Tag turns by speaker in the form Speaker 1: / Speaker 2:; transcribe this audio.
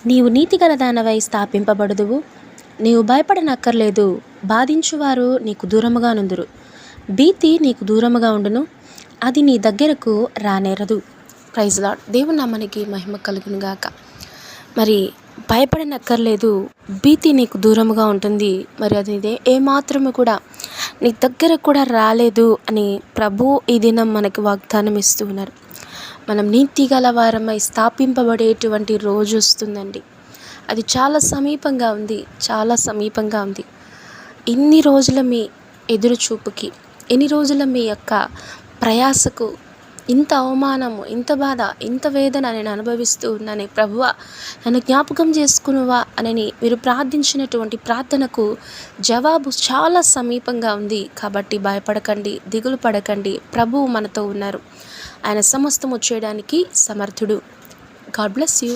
Speaker 1: నీవు నీతిగల దానవై స్థాపింపబడుదువు. నీవు భయపడనక్కర్లేదు. బాధించువారు నీకు దూరముగా నుందురు. భీతి నీకు దూరముగా ఉండును, అది నీ దగ్గరకు రానేరదు. Praise lord. దేవుని నామానికి మహిమ కలుగును గాక. మరి భయపడనక్కర్లేదు, భీతి నీకు దూరముగా ఉంటుంది. మరి అది ఏమాత్రము కూడా నీ దగ్గరకు కూడా రాలేదు అని ప్రభు ఈ దినం మనకి వాగ్దానం ఇస్తూ ఉన్నారు. మనం నీతి గల వారమై స్థాపింపబడేటువంటి రోజు వస్తుందండి. అది చాలా సమీపంగా ఉంది, చాలా సమీపంగా ఉంది. ఇన్ని రోజుల మీ ఎదురు చూపుకి, ఎన్ని రోజుల మీ యొక్క ప్రయాసకు ఇంత అవమానము, ఇంత బాధ, ఇంత వేదన నేను అనుభవిస్తూ ఉన్నాను, ప్రభువా నన్ను జ్ఞాపకం చేసుకునువా అని మీరు ప్రార్థించినటువంటి ప్రార్థనకు జవాబు చాలా సమీపంగా ఉంది. కాబట్టి భయపడకండి, దిగులు పడకండి. ప్రభువు మనతో ఉన్నారు. ఆయన సమస్తము చేయడానికి సమర్థుడు. God bless you.